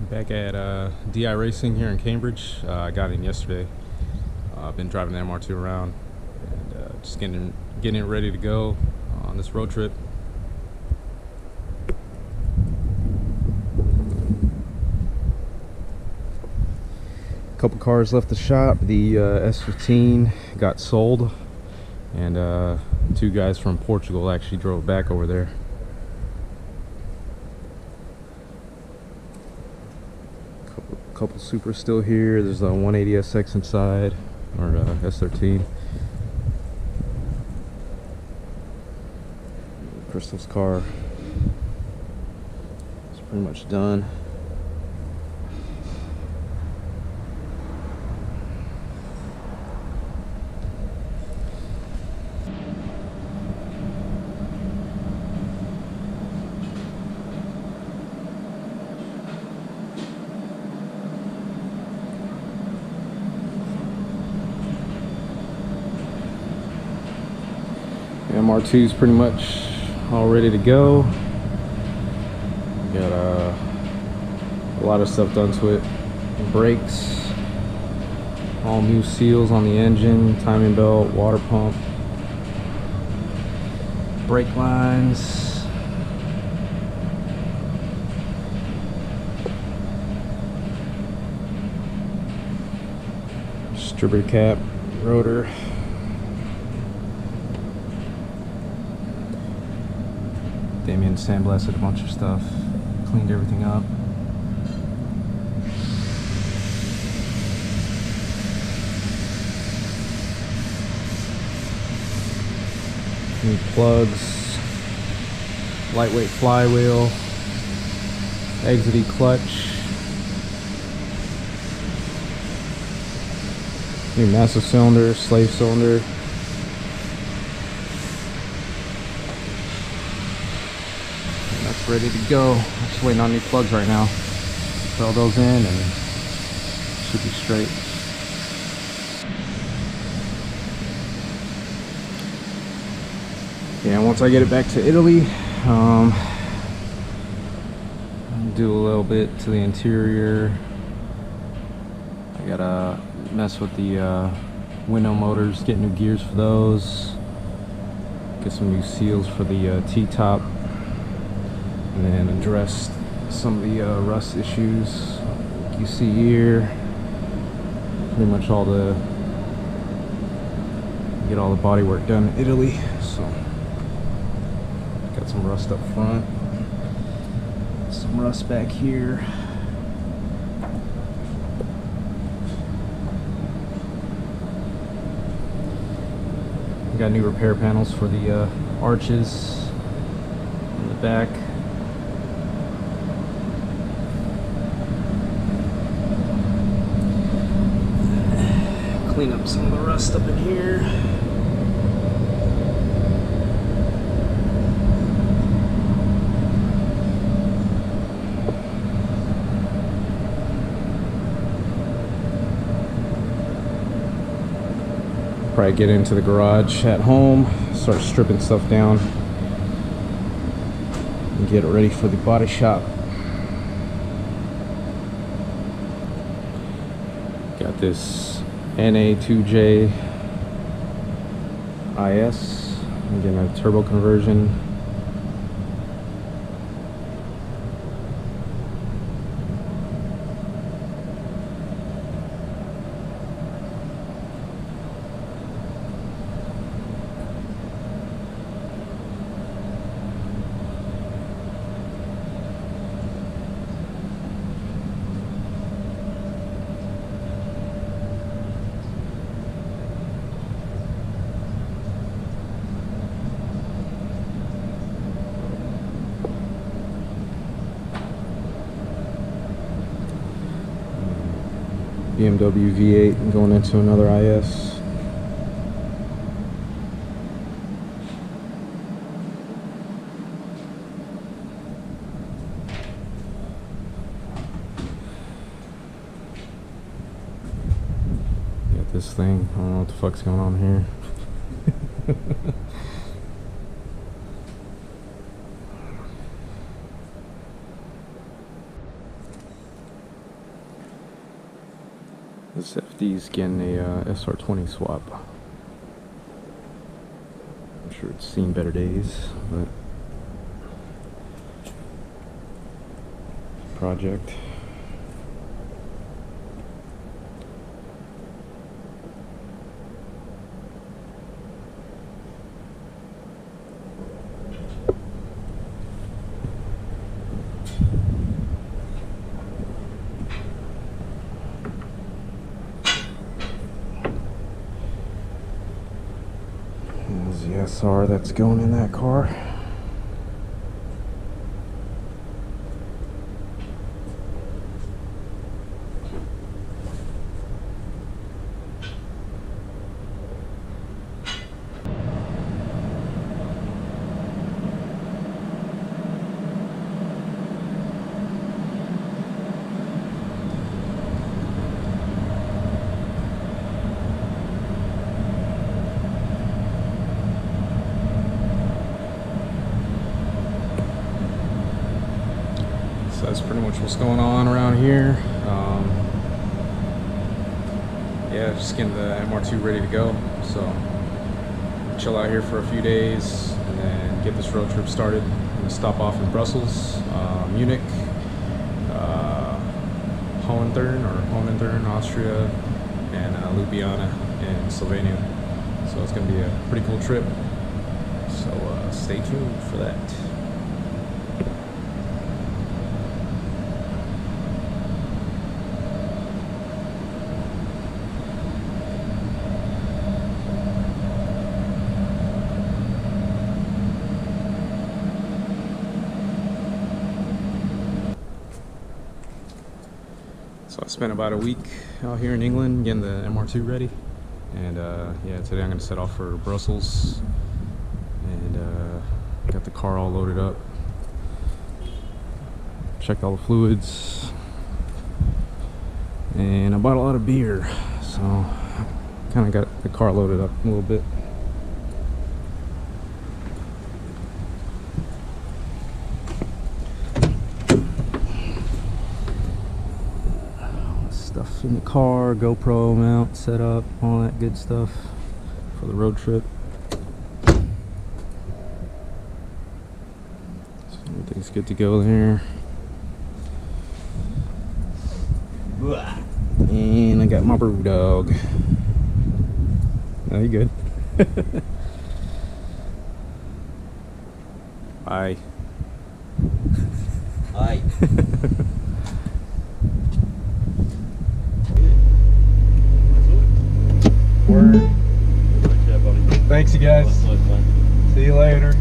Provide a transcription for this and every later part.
Back at DI Racing here in Cambridge. I got in yesterday. I've been driving the MR2 around and just getting it ready to go on this road trip. A couple cars left the shop. The S15 got sold, and two guys from Portugal actually drove back over there. Couple Supras still here. There's a 180SX inside, or S13. Crystal's car is pretty much done. MR2 is pretty much all ready to go. Got a lot of stuff done to it. Brakes, all new seals on the engine, timing belt, water pump, brake lines. Distributor cap, rotor. Damien sandblasted a bunch of stuff, cleaned everything up. New plugs, lightweight flywheel, exidy clutch, new massive cylinder, slave cylinder. Ready to go. Just waiting on new plugs right now. Throw those in and should be straight. Yeah, once I get it back to Italy, do a little bit to the interior. I gotta mess with the window motors, get new gears for those, get some new seals for the T-top, and then address some of the rust issues you see here. Pretty much get all the body work done in Italy. So got some rust up front, some rust back here. Got new repair panels for the arches in the back. Clean up some of the rust up in here. Probably get into the garage at home, start stripping stuff down, and get it ready for the body shop. Got this NA2J IS. I'm getting a turbo conversion. BMW V8 and going into another IS. Got this thing, I don't know what the fuck's going on here. This FD's getting a SR20 swap. I'm sure it's seen better days, but project. There's the SR that's going in that car. So that's pretty much what's going on around here. Yeah, just getting the MR2 ready to go. So chill out here for a few days and then get this road trip started. I'm gonna stop off in Brussels, Munich, Hohenthurn, Austria, and Ljubljana in Slovenia. So it's gonna be a pretty cool trip. So stay tuned for that. So I spent about a week out here in England getting the MR2 ready, and yeah, today I'm gonna set off for Brussels, and got the car all loaded up, checked all the fluids, and I bought a lot of beer, so kind of got the car loaded up a little bit. Stuff in the car, GoPro mount set up, all that good stuff for the road trip. So everything's good to go there. And I got my brew dog. Oh, you good? Bye. Hi. Word. Thanks, you guys. See you later.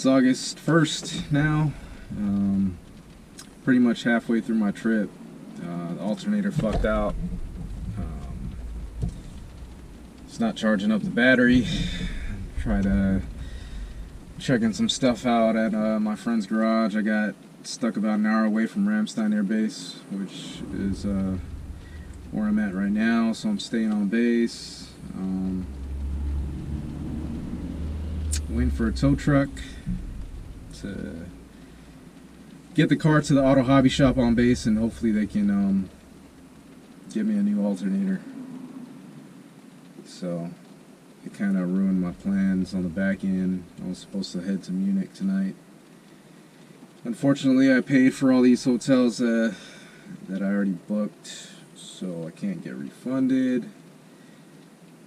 it's August 1st now. Pretty much halfway through my trip. The alternator fucked out. It's not charging up the battery. Tried checking some stuff out at my friend's garage. I got stuck about an hour away from Ramstein Air Base, which is where I'm at right now, so I'm staying on base. Waiting for a tow truck to get the car to the auto hobby shop on base, and hopefully they can get me a new alternator. So it kind of ruined my plans on the back end. I was supposed to head to Munich tonight. Unfortunately, I paid for all these hotels that I already booked, so I can't get refunded.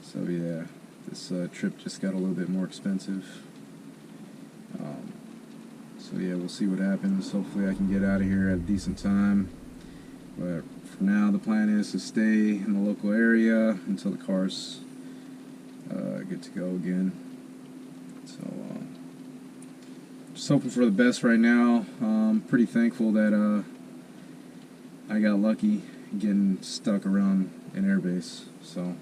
So yeah, this trip just got a little bit more expensive. So yeah, we'll see what happens. Hopefully I can get out of here at a decent time. But for now, the plan is to stay in the local area until the car's good to go again. So just hoping for the best right now. I'm pretty thankful that I got lucky getting stuck around an airbase. So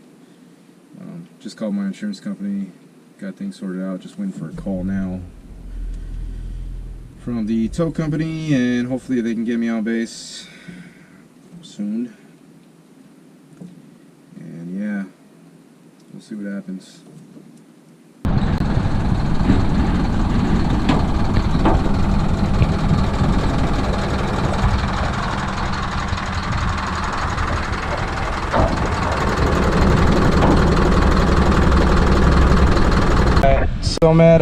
just called my insurance company, got things sorted out, just waiting for a call now from the tow company, and hopefully they can get me on base soon. And yeah, we'll see what happens. So I'm at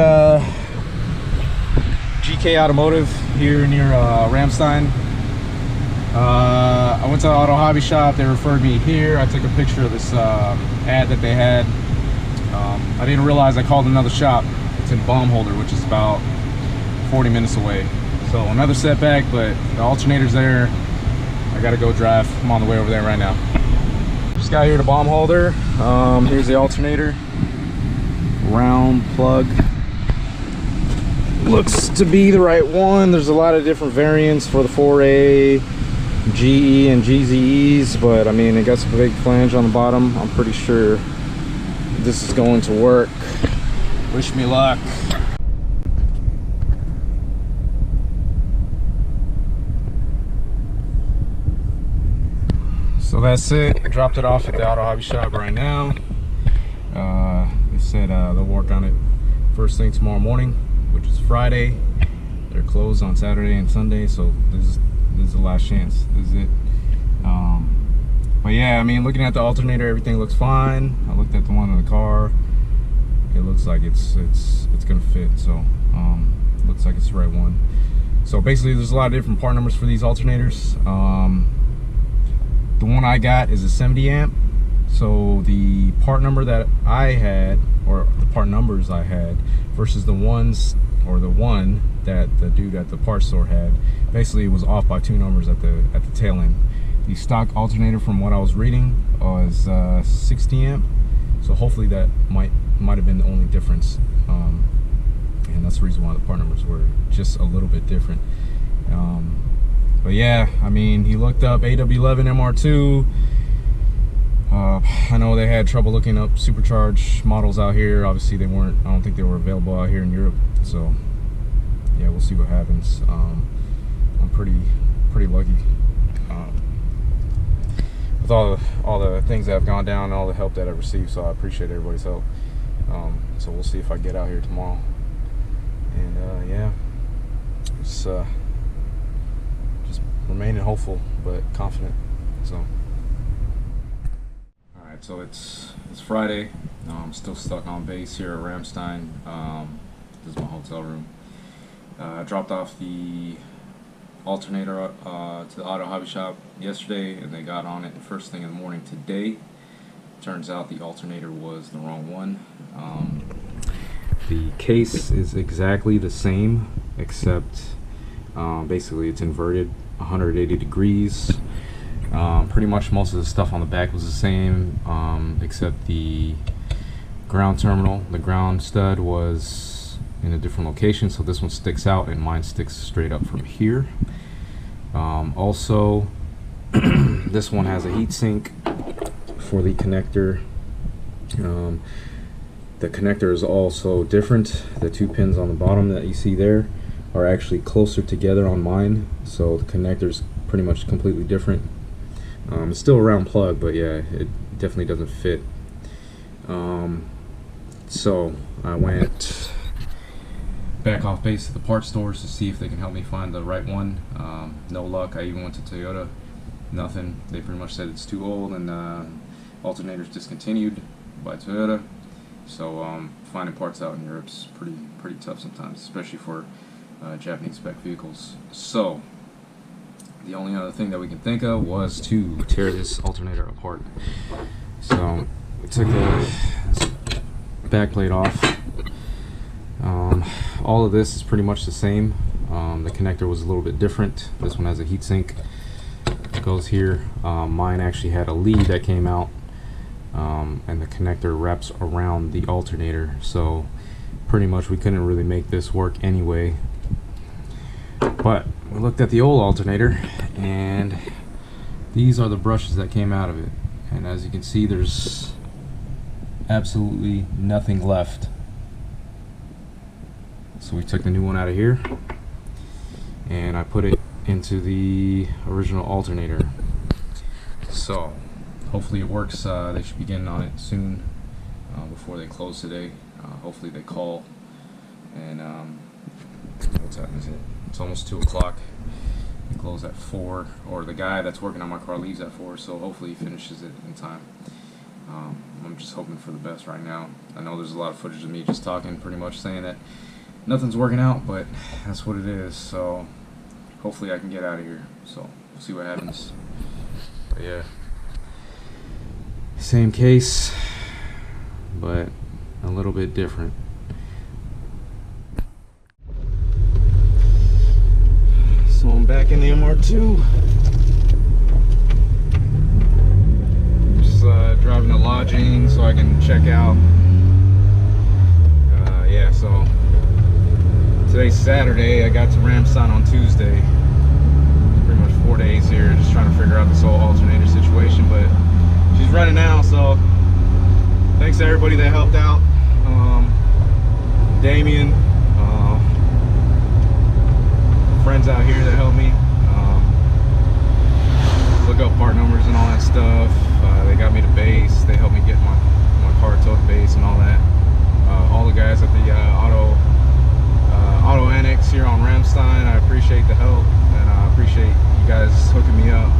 GK Automotive here near Ramstein. I went to the auto hobby shop. They referred me here. I took a picture of this ad that they had. I didn't realize I called another shop. It's in Baumholder, which is about 40 minutes away. So another setback, but the alternator's there. I gotta go drive. I'm on the way over there right now. Just got here to Baumholder. Here's the alternator. Round plug. Looks to be the right one. There's a lot of different variants for the 4A, GE, and GZEs, but I mean, it got some big flange on the bottom. I'm pretty sure this is going to work. Wish me luck. So that's it. I dropped it off at the auto hobby shop right now. They said they'll work on it first thing tomorrow morning, which is Friday. They're closed on Saturday and Sunday, so this is the last chance. This is it. But yeah, I mean, looking at the alternator, everything looks fine. I looked at the one in the car. It looks like it's gonna fit. So looks like it's the right one. So basically, there's a lot of different part numbers for these alternators. The one I got is a 70 amp. So the part number that I had, or the part numbers I had, versus the ones, or the one that the dude at the parts store had, basically it was off by 2 numbers at the tail end. The stock alternator, from what I was reading, was 60 amp. So hopefully that might have been the only difference, and that's the reason why the part numbers were just a little bit different. But yeah, I mean, he looked up AW11 MR2. I know they had trouble looking up supercharged models out here. Obviously they weren't, I don't think they were available out here in Europe. So yeah, we'll see what happens. I'm pretty lucky with all the things that have gone down and all the help that I've received. So I appreciate everybody's help. So we'll see if I get out here tomorrow. And yeah, just remaining hopeful but confident. So. So it's Friday. I'm still stuck on base here at Ramstein. This is my hotel room. I dropped off the alternator to the auto hobby shop yesterday, and they got on it first thing in the morning today. Turns out the alternator was the wrong one. The case is exactly the same, except basically it's inverted 180 degrees. Pretty much most of the stuff on the back was the same, except the ground terminal. The ground stud was in a different location, so this one sticks out and mine sticks straight up from here. Also, this one has a heat sink for the connector. The connector is also different. The 2 pins on the bottom that you see there are actually closer together on mine, so the connector's pretty much completely different. It's still a round plug, but yeah, it definitely doesn't fit. So I went back off base to the parts stores to see if they can help me find the right one. No luck. I even went to Toyota. Nothing. They pretty much said it's too old and alternators discontinued by Toyota. So finding parts out in Europe's pretty tough sometimes, especially for Japanese spec vehicles. So the only other thing that we can think of was to tear this alternator apart. So we took the back plate off. All of this is pretty much the same. The connector was a little bit different. This one has a heatsink. It goes here. Mine actually had a lead that came out, and the connector wraps around the alternator. So pretty much we couldn't really make this work anyway. But we looked at the old alternator, and these are the brushes that came out of it. And as you can see, there's absolutely nothing left. So we took the new one out of here and I put it into the original alternator. So hopefully it works. They should be getting on it soon, before they close today. Hopefully they call. And what time is it? It's almost 2 o'clock. They close at 4, or the guy that's working on my car leaves at 4, so hopefully he finishes it in time. I'm just hoping for the best right now. I know there's a lot of footage of me just talking, pretty much saying that nothing's working out, but that's what it is. So hopefully I can get out of here. So we'll see what happens. But yeah, same case, but a little bit different. So I'm back in the MR2. Just driving to lodging so I can check out. Yeah, so today's Saturday. I got to Ramstein on Tuesday. Pretty much 4 days here, just trying to figure out this whole alternator situation. But she's running now, so thanks to everybody that helped out. Damien, friends out here that helped me look up part numbers and all that stuff. They got me to base. They helped me get my car towed to base and all that. All the guys at the auto annex here on Ramstein, I appreciate the help, and I appreciate you guys hooking me up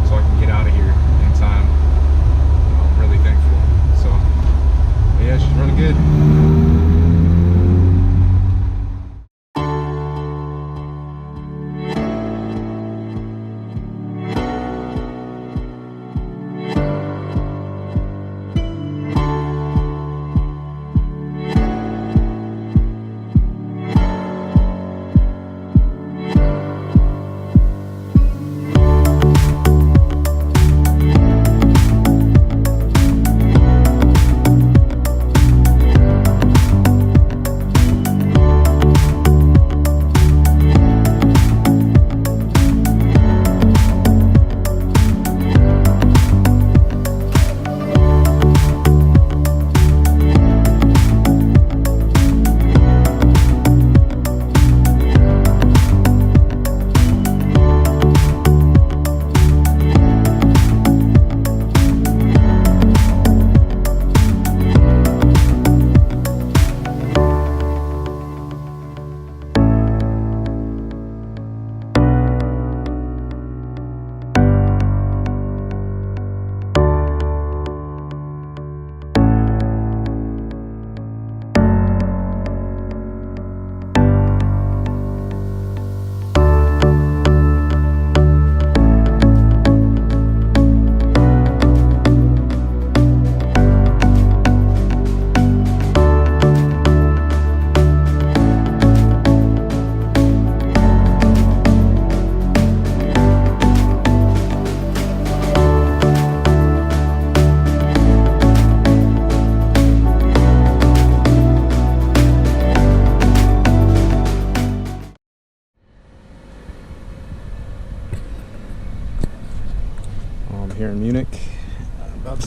so I can get out of here in time. I'm really thankful. So yeah, she's running good.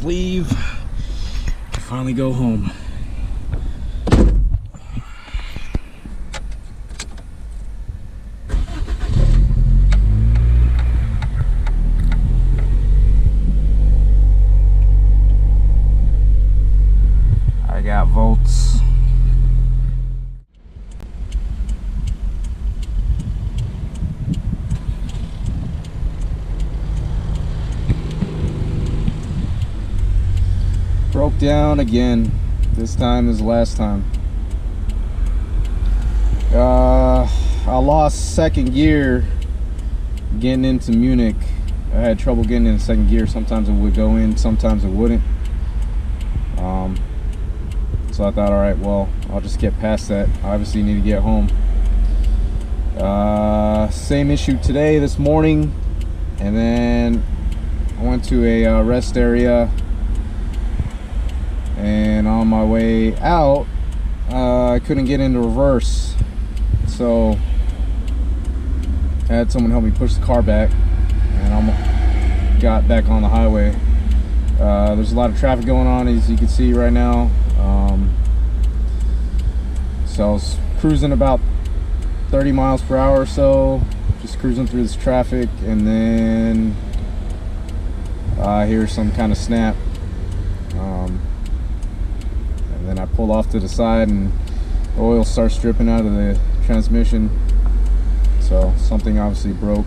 let's leave. Finally go home. I got volts. Broke down again. This time is the last time. I lost second gear getting into Munich. I had trouble getting in second gear. Sometimes it would go in, sometimes it wouldn't. So I thought, all right, well, I'll just get past that. I obviously need to get home. Same issue today, this morning, and then I went to a rest area. And on my way out, I couldn't get into reverse, so I had someone help me push the car back, and I got back on the highway. There's a lot of traffic going on, as you can see right now. So I was cruising about 30 miles per hour or so, just cruising through this traffic, and then I hear some kind of snap. And then I pull off to the side and the oil starts dripping out of the transmission. So something obviously broke.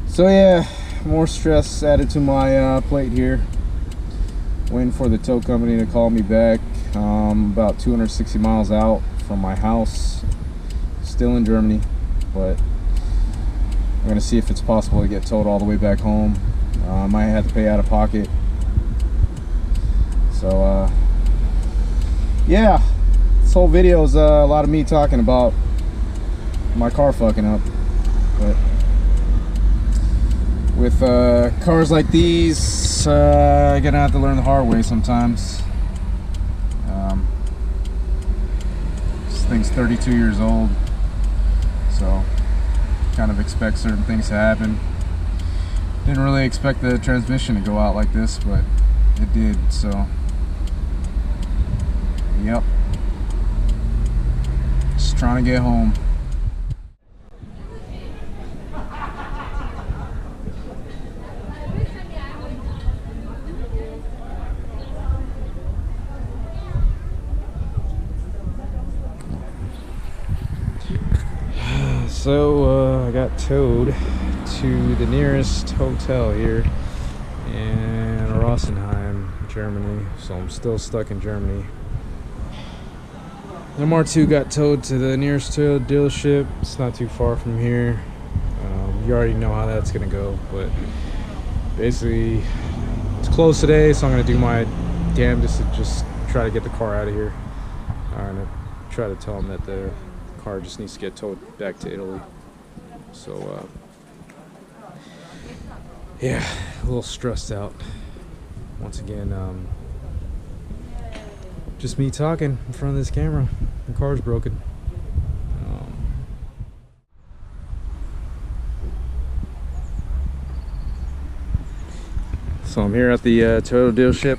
So yeah, more stress added to my plate here. Waiting for the tow company to call me back. About 260 miles out from my house. Still in Germany, but I'm gonna see if it's possible to get towed all the way back home. I might have to pay out of pocket. So yeah, this whole video is a lot of me talking about my car fucking up, but with cars like these, I'm gonna have to learn the hard way sometimes. This thing's 32 years old, so kind of expect certain things to happen. Didn't really expect the transmission to go out like this, but it did. So yep, just trying to get home. So I got towed to the nearest hotel here in Rosenheim, Germany. So I'm still stuck in Germany. MR2 got towed to the nearest Toyota dealership. It's not too far from here. You already know how that's gonna go, but basically it's closed today, so I'm gonna do my damnedest to just try to get the car out of here. I'm gonna try to tell them that the car just needs to get towed back to Italy. So yeah, a little stressed out once again. Just me talking in front of this camera. The car's broken. So I'm here at the Toyota dealership.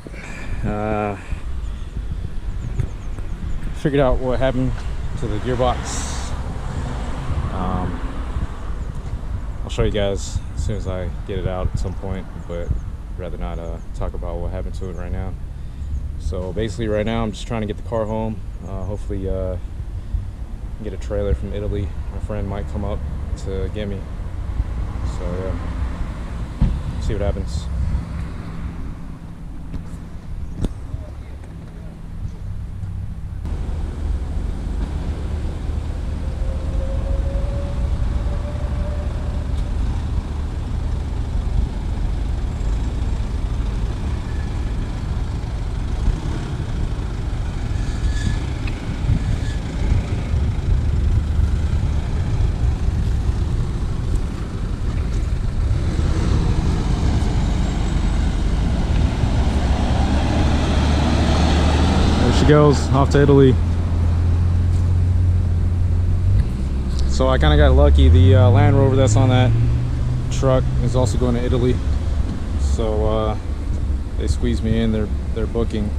Figured out what happened to the gearbox. I'll show you guys as soon as I get it out at some point, but I'd rather not talk about what happened to it right now. So basically right now I'm just trying to get the car home. Hopefully get a trailer from Italy. My friend might come up to get me. So yeah, see what happens. Goes off to Italy. So I kind of got lucky. The Land Rover that's on that truck is also going to Italy. So they squeezed me in their booking.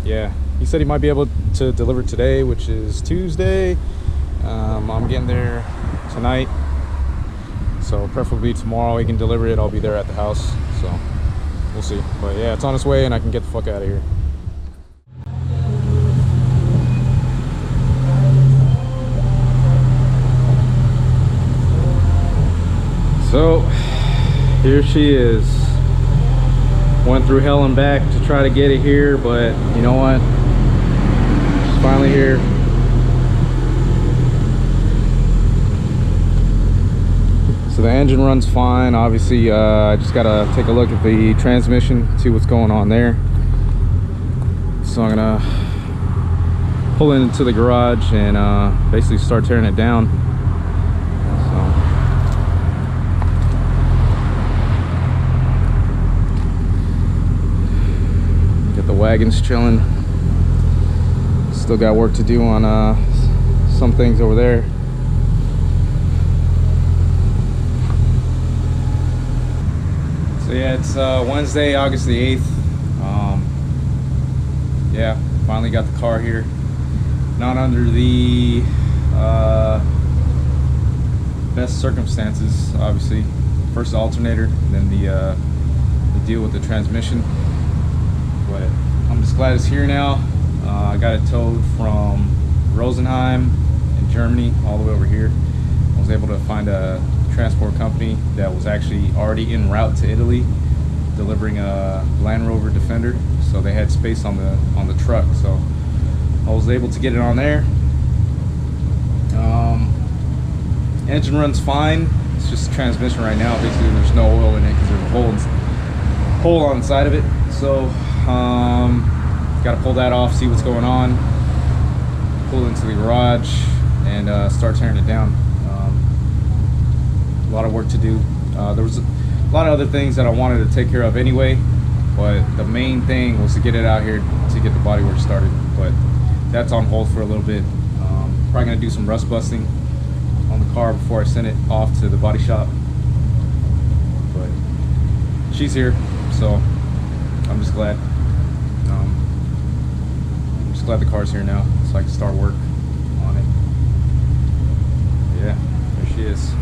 Yeah, he said he might be able to deliver today, which is Tuesday. I'm getting there tonight, so preferably tomorrow he can deliver it. I'll be there at the house, so we'll see. But yeah, it's on its way and I can get the fuck out of here. So here she is. Went through hell and back to try to get it here, but you know what? She's finally here. So the engine runs fine. Obviously, I just gotta take a look at the transmission, see what's going on there. So I'm gonna pull it into the garage and basically start tearing it down. The wagon's chilling. Still got work to do on some things over there. So yeah, it's Wednesday, August the 8th. Yeah, finally got the car here. Not under the best circumstances, obviously. First the alternator, then the deal with the transmission. But I'm just glad it's here now. I got it towed from Rosenheim in Germany all the way over here. I was able to find a transport company that was actually already en route to Italy, delivering a Land Rover Defender. So they had space on the truck, so I was able to get it on there. Engine runs fine. It's just transmission right now. Basically, there's no oil in it because there's a hole on the side of it. So got to pull that off, see what's going on, pull it into the garage and start tearing it down. A lot of work to do. There was a lot of other things that I wanted to take care of anyway, but the main thing was to get it out here to get the bodywork started. But that's on hold for a little bit. Probably gonna do some rust busting on the car before I send it off to the body shop. But she's here, so I'm just glad. I'm just glad the car's here now, so I can start work on it. Yeah, there she is.